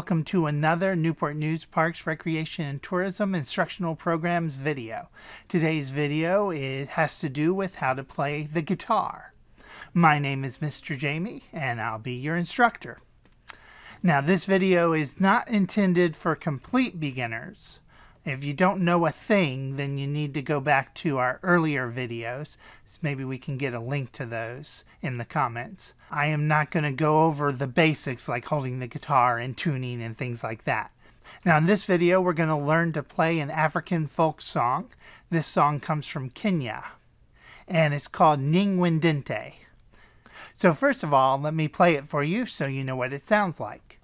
welcome to another Newport News Parks Recreation and Tourism Instructional Programs video. Today's video has to do with how to play the guitar. My name is Mr. Jamie and I'll be your instructor. Now this video is not intended for complete beginners. If you don't know a thing, then you need to go back to our earlier videos. So maybe we can get a link to those in the comments. I am not going to go over the basics like holding the guitar and tuning and things like that. Now in this video we're going to learn to play an African folk song. This song comes from Kenya and it's called Ning Wendete. So first of all, let me play it for you so you know what it sounds like.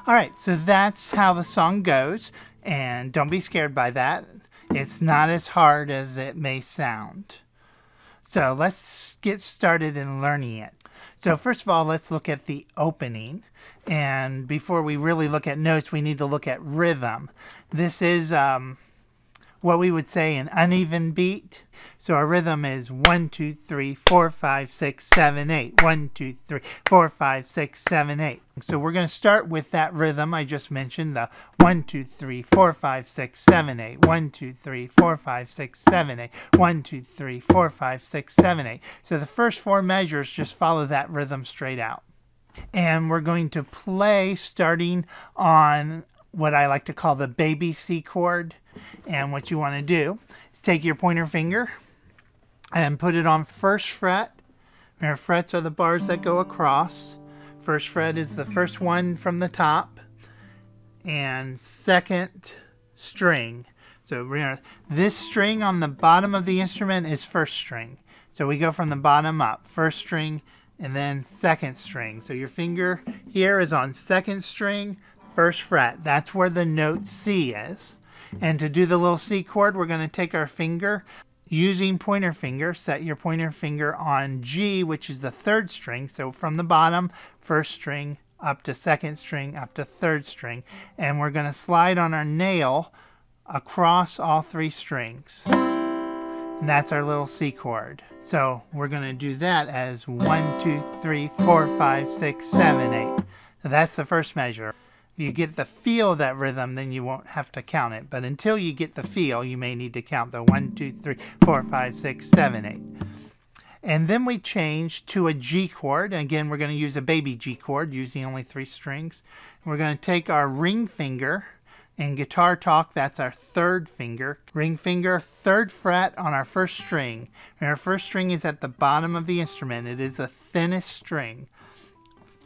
Alright, so that's how the song goes, and don't be scared by that. It's not as hard as it may sound. So let's get started in learning it. So first of all, let's look at the opening. And before we really look at notes, we need to look at rhythm. This is what we would say an uneven beat. So our rhythm is 1, 2, 3, 4, 5, 6, 7, 8. 1, 2, 3, 4, 5, 6, 7, 8. So we're going to start with that rhythm I just mentioned, the 1, 2, 3, 4, 5, 6, 7, 8. 1, 2, 3, 4, 5, 6, 7, 8. 1, 2, 3, 4, 5, 6, 7, 8. So the first four measures just follow that rhythm straight out. And we're going to play starting on what I like to call the baby C chord. And what you want to do is take your pointer finger and put it on first fret. Our frets are the bars that go across. First fret is the first one from the top. And second string. So this string on the bottom of the instrument is first string. So we go from the bottom up. First string and then second string. So your finger here is on second string, first fret. That's where the note C is. And to do the little C chord, we're going to take our finger, using pointer finger, set your pointer finger on G, which is the third string. So from the bottom, first string, up to second string, up to third string. And we're going to slide on our nail across all three strings. And that's our little C chord. So we're going to do that as 1, 2, 3, 4, 5, 6, 7, 8. So that's the first measure. If you get the feel of that rhythm, then you won't have to count it. But until you get the feel, you may need to count the 1, 2, 3, 4, 5, 6, 7, 8. And then we change to a G chord. And again, we're going to use a baby G chord, using only 3 strings. We're going to take our ring finger. In guitar talk, that's our third finger. Ring finger, third fret on our first string. And our first string is at the bottom of the instrument. It is the thinnest string.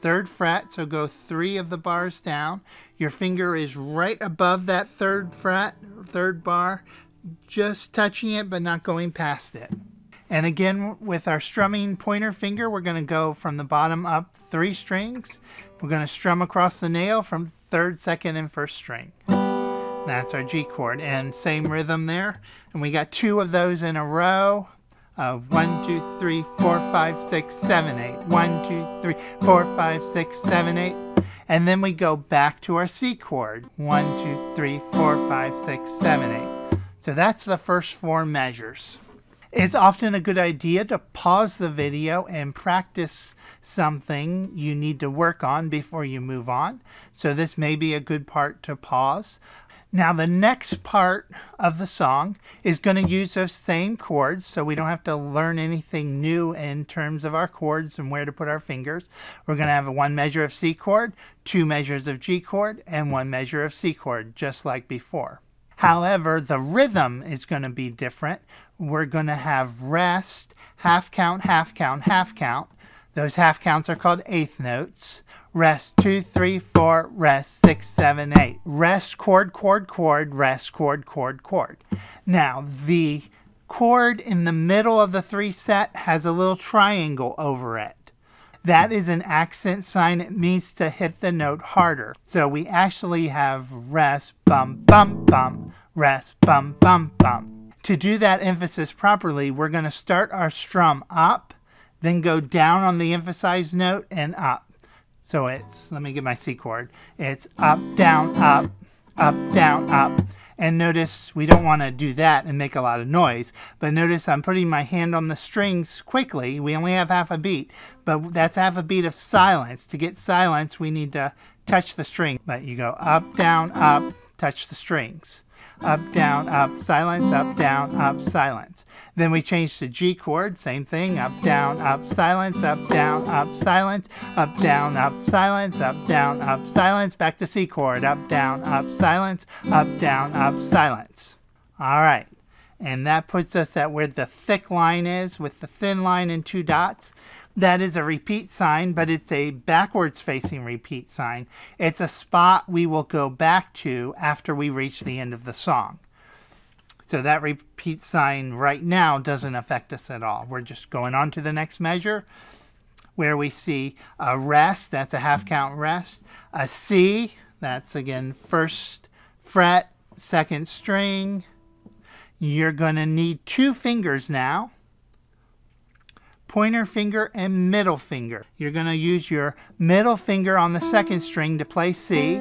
Third fret, so go 3 of the bars down. Your finger is right above that third fret, third bar, just touching it but not going past it. And again, with our strumming pointer finger, we're going to go from the bottom up 3 strings. We're going to strum across the nail from third, second, and first string. That's our G chord, and same rhythm there. And we got 2 of those in a row. 1, 2, 3, 4, 5, 6, 7, 8. 1, 2, 3, 4, 5, 6, 7, 8. And then we go back to our C chord. 1, 2, 3, 4, 5, 6, 7, 8. So that's the first 4 measures. It's often a good idea to pause the video and practice something you need to work on before you move on. So this may be a good part to pause. Now the next part of the song is going to use those same chords, so we don't have to learn anything new in terms of our chords and where to put our fingers. We're going to have 1 measure of C chord, 2 measures of G chord, and 1 measure of C chord, just like before. However, the rhythm is going to be different. We're going to have rest, half count, half count, half count. Those half counts are called eighth notes. Rest 2, 3, 4, rest 6, 7, 8. Rest, chord, chord, chord, rest, chord, chord, chord. Now, the chord in the middle of the 3 set has a little triangle over it. That is an accent sign. It means to hit the note harder. So we actually have rest, bum, bum, bum, rest, bum, bum, bum. To do that emphasis properly, we're going to start our strum up, then go down on the emphasized note and up. So it's, let me get my C chord. It's up, down, up, down, up. And notice we don't want to do that and make a lot of noise. But notice I'm putting my hand on the strings quickly. We only have half a beat, but that's half a beat of silence. To get silence, we need to touch the string. But you go up, down, up, touch the strings. Up, down, up, silence, up, down, up, silence. Then we change to G chord, same thing, up, down, up, silence, up, down, up, silence, up, down, up, silence, up, down, up, silence, back to C chord, up, down, up, silence, up, down, up, silence. All right, and that puts us at where the thick line is with the thin line and 2 dots. That is a repeat sign, but it's a backwards facing repeat sign. It's a spot we will go back to after we reach the end of the song. So that repeat sign right now doesn't affect us at all. We're just going on to the next measure where we see a rest, that's a half count rest. A C, that's again 1st fret, 2nd string. You're going to need 2 fingers now. Pointer finger and middle finger. You're going to use your middle finger on the 2nd string to play C,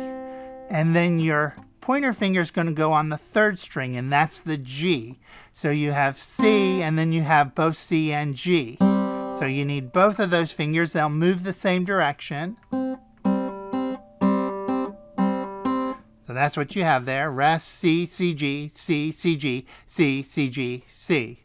and then your pointer finger is going to go on the 3rd string, and that's the G. So you have C, and then you have both C and G. So you need both of those fingers. They'll move the same direction. So that's what you have there. Rest, C, C, G, C, C, G, C, C, G, C.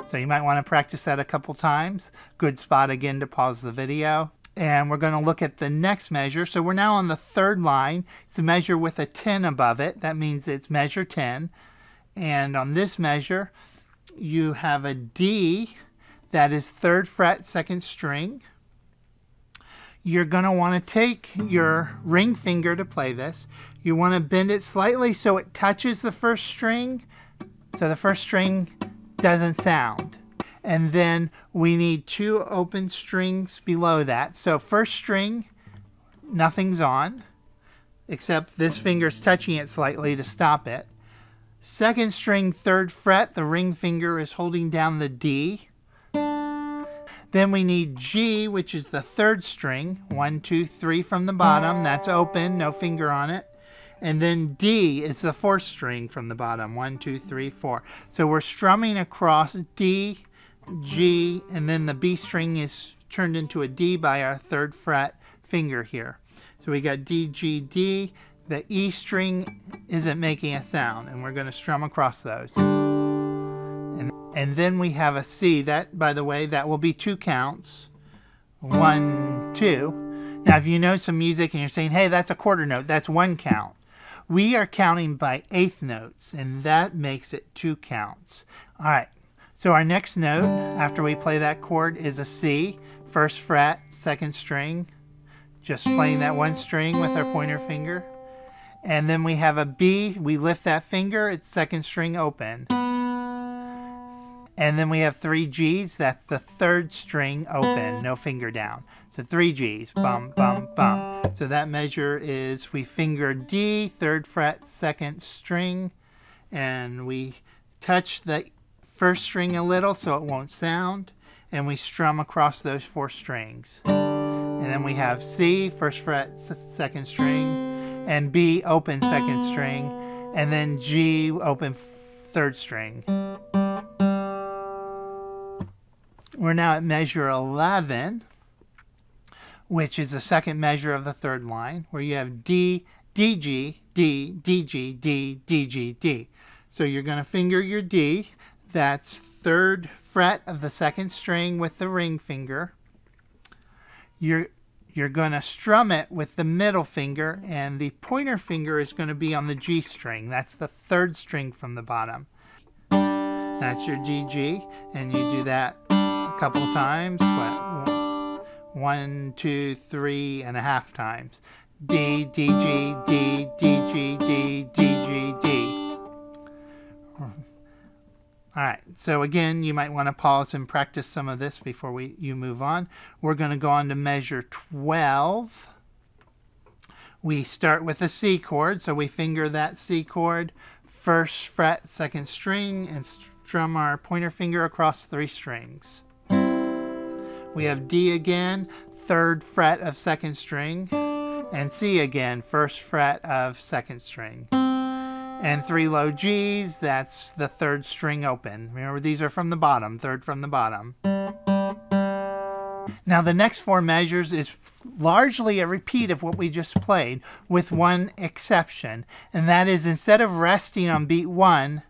So you might want to practice that a couple times. Good spot again to pause the video. And we're going to look at the next measure. So we're now on the 3rd line. It's a measure with a 10 above it. That means it's measure 10. And on this measure, you have a D that is 3rd fret, 2nd string. You're going to want to take your ring finger to play this. You want to bend it slightly so it touches the 1st string. So the 1st string doesn't sound. And then we need 2 open strings below that. So 1st string, nothing's on, except this finger's touching it slightly to stop it. 2nd string, 3rd fret, the ring finger is holding down the D. Then we need G, which is the 3rd string, 1, 2, 3 from the bottom, that's open, no finger on it. And then D is the 4th string from the bottom. 1, 2, 3, 4. So we're strumming across D, G, and then the B string is turned into a D by our 3rd fret finger here. So we got D, G, D. The E string isn't making a sound, and we're going to strum across those. And then we have a C. That, by the way, that will be 2 counts. 1, 2. Now, if you know some music and you're saying, hey, that's a quarter note, that's 1 count. We are counting by 8th notes, and that makes it 2 counts. All right, so our next note after we play that chord is a C, 1st fret, 2nd string. Just playing that 1 string with our pointer finger. And then we have a B, we lift that finger, it's 2nd string open. And then we have 3 G's, that's the 3rd string open, no finger down. So 3 G's, bum, bum, bum. So that measure is we finger D, 3rd fret, 2nd string, and we touch the 1st string a little so it won't sound, and we strum across those 4 strings. And then we have C, 1st fret, 2nd string, and B open second string, and then G open third string. We're now at measure 11, which is the second measure of the third line, where you have D, D, G, D, D, G, D, D, G, D. So you're going to finger your D. That's third fret of the second string with the ring finger. You're going to strum it with the middle finger, and the pointer finger is going to be on the G string. That's the third string from the bottom. That's your D, G, and you do that a couple times. What? 1, 2, 3 and a half times. D, D, G, D, D, G, D, D, G, D. Alright, so again, you might want to pause and practice some of this before you move on. We're going to go on to measure 12. We start with a C chord, so we finger that C chord, first fret, second string, and strum our pointer finger across 3 strings. We have D again, third fret of second string, and C again, first fret of second string. And 3 low G's, that's the third string open. Remember, these are from the bottom, third from the bottom. Now the next 4 measures is largely a repeat of what we just played, with one exception, and that is instead of resting on beat 1,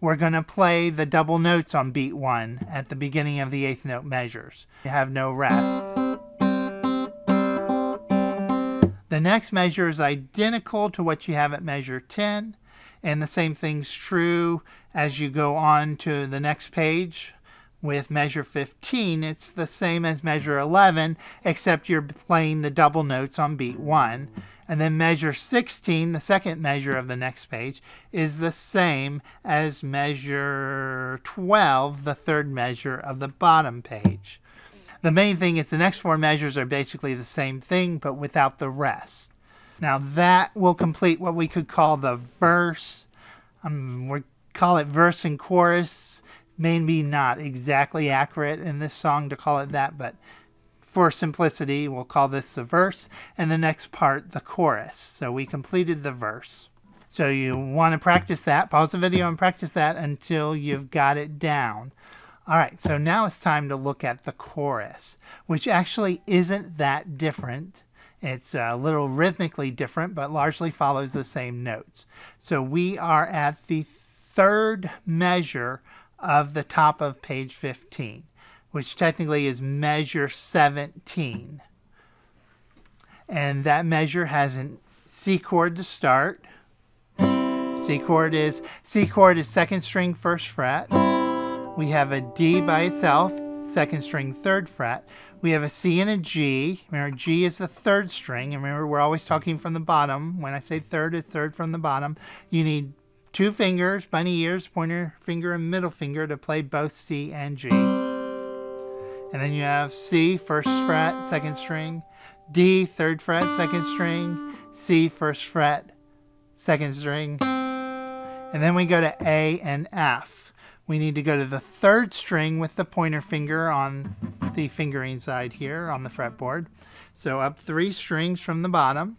we're going to play the double notes on beat 1 at the beginning of the 8th note measures. You have no rest. The next measure is identical to what you have at measure 10, and the same thing's true as you go on to the next page. With measure 15, it's the same as measure 11, except you're playing the double notes on beat 1. And then measure 16, the second measure of the next page, is the same as measure 12, the third measure of the bottom page. The main thing is the next 4 measures are basically the same thing, but without the rest. Now that will complete what we could call the verse. We call it verse and chorus. Maybe not exactly accurate in this song to call it that, but for simplicity, we'll call this the verse, and the next part the chorus. So we completed the verse. So you want to practice that. Pause the video and practice that until you've got it down. All right, so now it's time to look at the chorus, which actually isn't that different. It's a little rhythmically different, but largely follows the same notes. So we are at the third measure of the top of page 15, which technically is measure 17. And that measure has a C chord to start. C chord is second string, first fret. We have a D by itself, second string, third fret. We have a C and a G. Remember, G is the third string. And remember, we're always talking from the bottom. When I say third, it's third from the bottom. You need 2 fingers, bunny ears, pointer finger, and middle finger to play both C and G. And then you have C, first fret, second string. D, third fret, second string. C, first fret, second string. And then we go to A and F. We need to go to the third string with the pointer finger on the fingering side here on the fretboard. So up 3 strings from the bottom.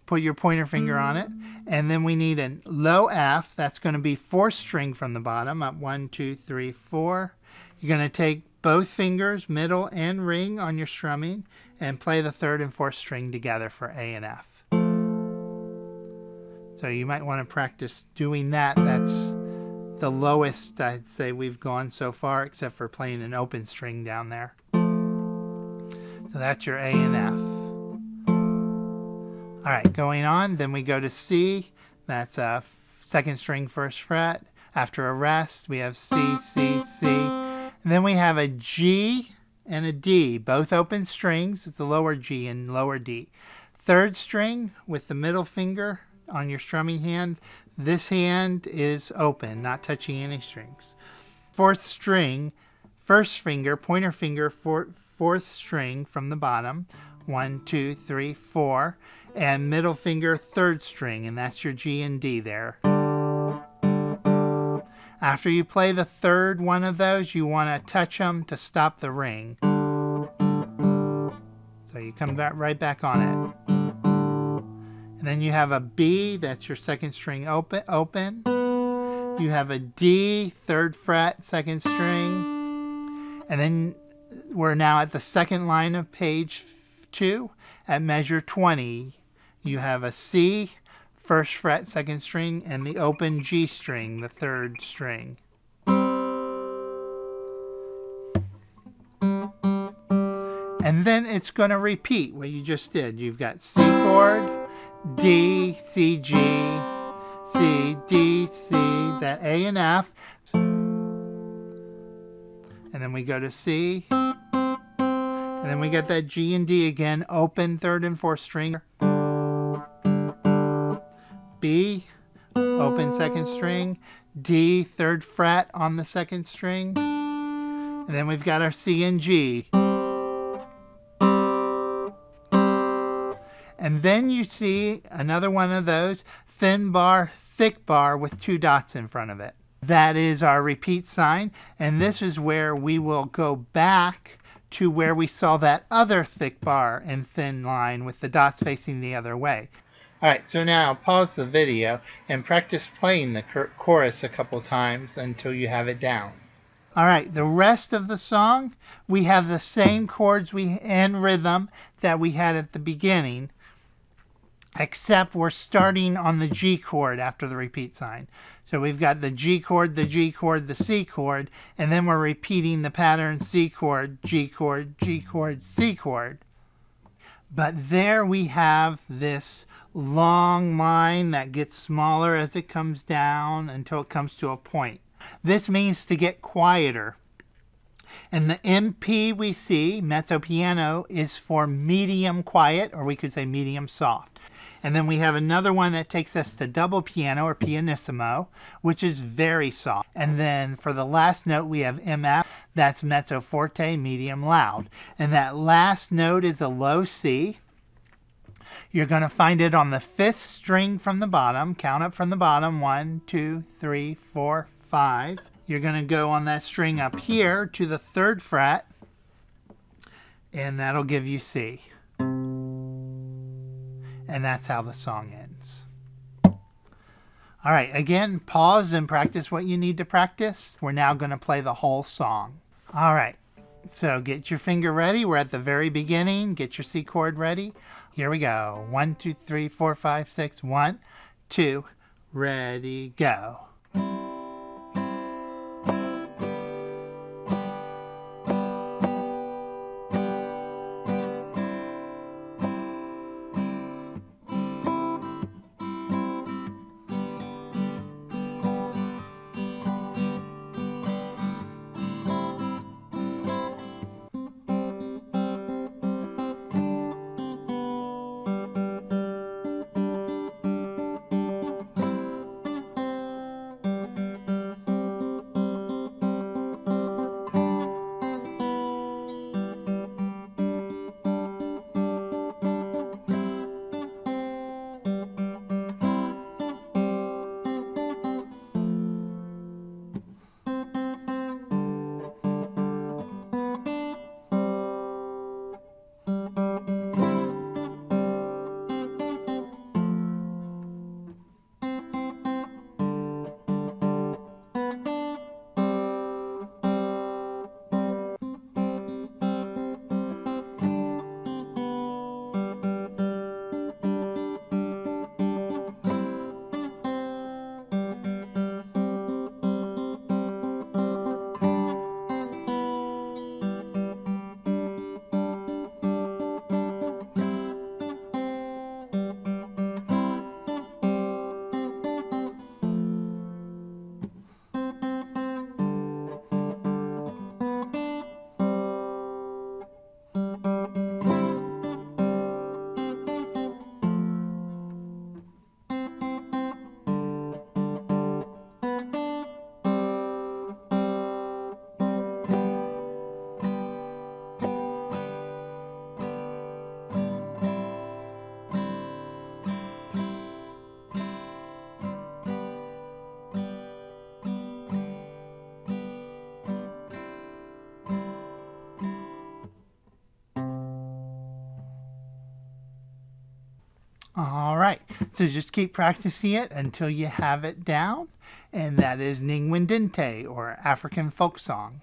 Put your pointer finger on it. And then we need a low F. That's going to be 4th string from the bottom. Up 1, 2, 3, 4. You're going to take both fingers, middle and ring on your strumming, and play the 3rd and 4th string together for A and F. So you might want to practice doing that. That's the lowest I'd say we've gone so far, except for playing an open string down there. So that's your A and F. All right, going on, then we go to C. That's a second string, first fret. After a rest, we have C, C, C. And then we have a G and a D, both open strings. It's a lower G and lower D. 3rd string with the middle finger on your strumming hand. This hand is open, not touching any strings. 4th string, first finger, pointer finger, 4th string from the bottom. 1, 2, 3, 4. And middle finger, 3rd string, and that's your G and D there. After you play the 3rd one of those, you want to touch them to stop the ring. So you come back right back on it. And then you have a B, that's your second string open. You have a D, 3rd fret, 2nd string. And then we're now at the second line of page 2 at measure 20. You have a C, 1st fret, 2nd string, and the open G string, the 3rd string. And then it's going to repeat what you just did. You've got C chord, D, C, G, C, D, C, that A and F. And then we go to C. And then we get that G and D again, open 3rd and 4th string. B, open 2nd string. D, 3rd fret on the 2nd string. And then we've got our C and G. And then you see another one of those, thin bar, thick bar with 2 dots in front of it. That is our repeat sign, and this is where we will go back to where we saw that other thick bar and thin line with the dots facing the other way. Alright, so now pause the video and practice playing the chorus a couple times until you have it down. Alright, the rest of the song, we have the same chords and rhythm that we had at the beginning, except we're starting on the G chord after the repeat sign. So we've got the G chord, the G chord, the C chord, and then we're repeating the pattern C chord, G chord, G chord, C chord. But there we have this long line that gets smaller as it comes down until it comes to a point. This means to get quieter. And the MP we see, mezzo piano, is for medium quiet, or we could say medium soft. And then we have another one that takes us to double piano, or pianissimo, which is very soft. And then for the last note we have MF, that's mezzo forte, medium loud. And that last note is a low C. You're going to find it on the 5th string from the bottom. Count up from the bottom, 1, 2, 3, 4, 5. You're going to go on that string up here to the 3rd fret, and that'll give you C. And that's how the song ends. All right, again, pause and practice what you need to practice. We're now going to play the whole song. All right, so get your finger ready. We're at the very beginning. Get your C chord ready. Here we go. 1, 2, 3, 4, 5, 6. 1, 2, ready, go. All right, so just keep practicing it until you have it down, and that is Ning Wendete, or African folk song.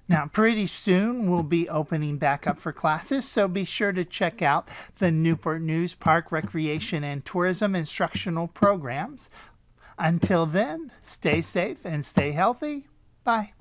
Now, pretty soon we'll be opening back up for classes, so be sure to check out the Newport News Park Recreation and Tourism instructional programs. Until then, stay safe and stay healthy. Bye.